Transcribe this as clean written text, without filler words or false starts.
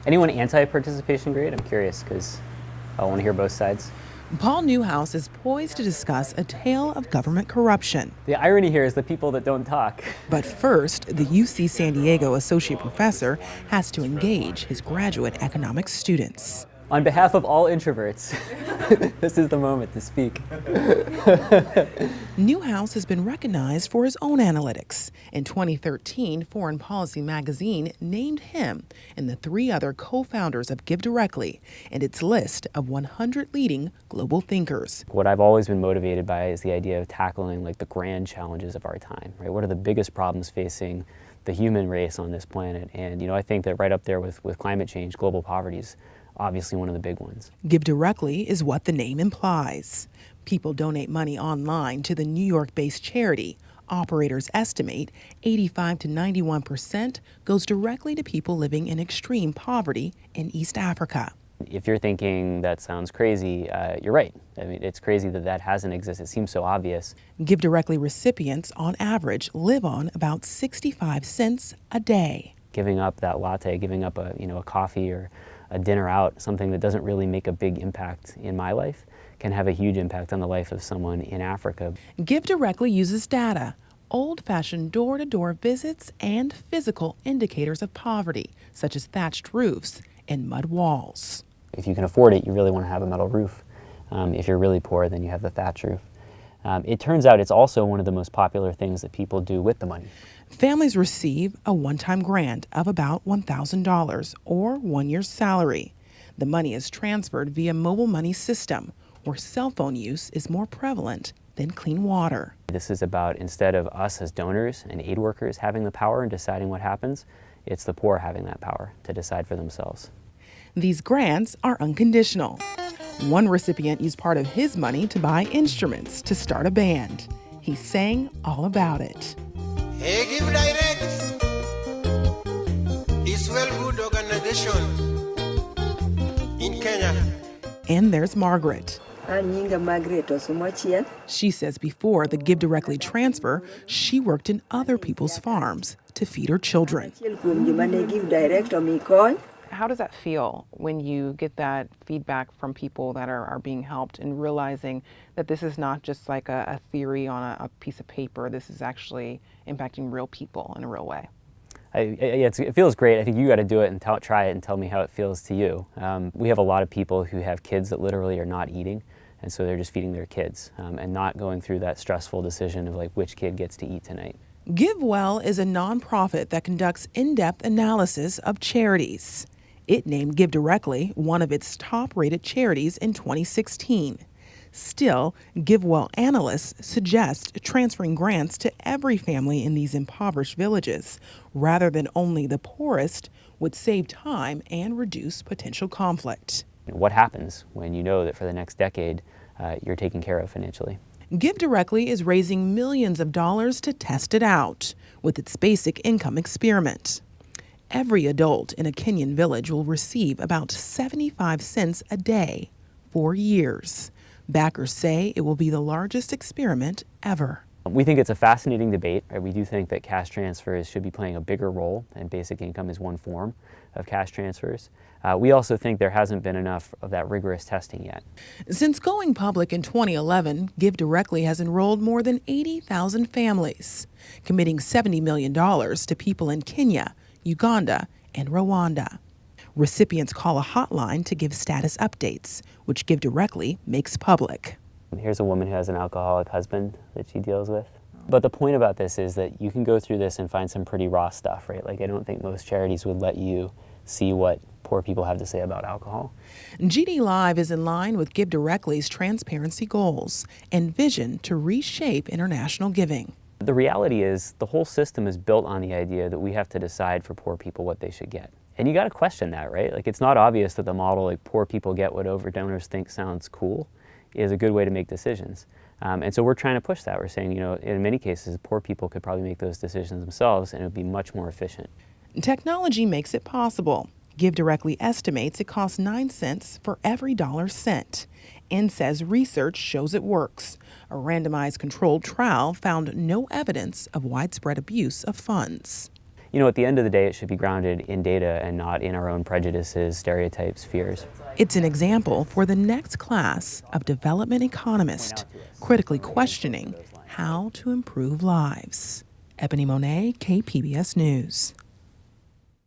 Anyone anti-participation grade? I'm curious because I want to hear both sides. Paul Niehaus is poised to discuss a tale of government corruption. The irony here is the people that don't talk. But first, the UC San Diego associate professor has to engage his graduate economics students. On behalf of all introverts, this is the moment to speak. Niehaus has been recognized for his own analytics. In 2013, Foreign Policy magazine named him and the 3 other co-founders of GiveDirectly in its list of 100 leading global thinkers. What I've always been motivated by is the idea of tackling the grand challenges of our time, right? What are the biggest problems facing the human race on this planet? And I think that right up there with climate change, global poverty is obviously one of the big ones. GiveDirectly is what the name implies. People donate money online to the New York-based charity. Operators estimate 85 to 91% goes directly to people living in extreme poverty in East Africa. If you're thinking that sounds crazy, you're right. I mean, it's crazy that hasn't existed. It seems so obvious. GiveDirectly recipients, on average, live on about 65 cents a day. Giving up that latte, giving up a coffee or a dinner out, something that doesn't really make a big impact in my life, can have a huge impact on the life of someone in Africa. GiveDirectly uses data, old-fashioned door-to-door visits, and physical indicators of poverty, such as thatched roofs and mud walls. If you can afford it, you really want to have a metal roof. If you're really poor, then you have the thatch roof. It turns out it's also one of the most popular things that people do with the money. Families receive a one-time grant of about $1,000 or 1 year's salary. The money is transferred via mobile money system, where cell phone use is more prevalent than clean water. This is about, instead of us as donors and aid workers having the power and deciding what happens, it's the poor having that power to decide for themselves. These grants are unconditional. One recipient used part of his money to buy instruments to start a band. He sang all about it. Hey, GiveDirect is well-good organization in Kenya. And there's Margaret. Margaret. She says before the GiveDirectly transfer, she worked in other people's farms to feed her children. How does that feel when you get that feedback from people that are being helped and realizing that this is not just like a theory on a piece of paper, this is actually impacting real people in a real way? It feels great. I think you got to do it and try it and tell me how it feels to you. We have a lot of people who have kids that literally are not eating, and so they're just feeding their kids and not going through that stressful decision of which kid gets to eat tonight. GiveWell is a nonprofit that conducts in-depth analysis of charities. It named GiveDirectly one of its top-rated charities in 2016. Still, GiveWell analysts suggest transferring grants to every family in these impoverished villages, rather than only the poorest, would save time and reduce potential conflict. What happens when you know that for the next decade you're taken care of financially? GiveDirectly is raising millions of dollars to test it out with its basic income experiment. Every adult in a Kenyan village will receive about 75 cents a day for years. Backers say it will be the largest experiment ever. We think it's a fascinating debate. Right? We do think that cash transfers should be playing a bigger role, and basic income is one form of cash transfers. We also think there hasn't been enough of that rigorous testing yet. Since going public in 2011, GiveDirectly has enrolled more than 80,000 families, committing $70 million to people in Kenya, Uganda, and Rwanda. Recipients call a hotline to give status updates, which GiveDirectly makes public. Here's a woman who has an alcoholic husband that she deals with. But the point about this is that you can go through this and find some pretty raw stuff, right? I don't think most charities would let you see what poor people have to say about alcohol. GD Live is in line with GiveDirectly's transparency goals and vision to reshape international giving. The reality is the whole system is built on the idea that we have to decide for poor people what they should get. And you got to question that, right? It's not obvious that the model, poor people get whatever donors think sounds cool, is a good way to make decisions. And so we're trying to push that. We're saying, in many cases, poor people could probably make those decisions themselves, and it would be much more efficient. Technology makes it possible. GiveDirectly estimates it costs 9 cents for every dollar sent and says research shows it works. A randomized controlled trial found no evidence of widespread abuse of funds. you know, at the end of the day, it should be grounded in data and not in our own prejudices, stereotypes, fears. It's an example for the next class of development economists critically questioning how to improve lives. Ebone Monet, KPBS News.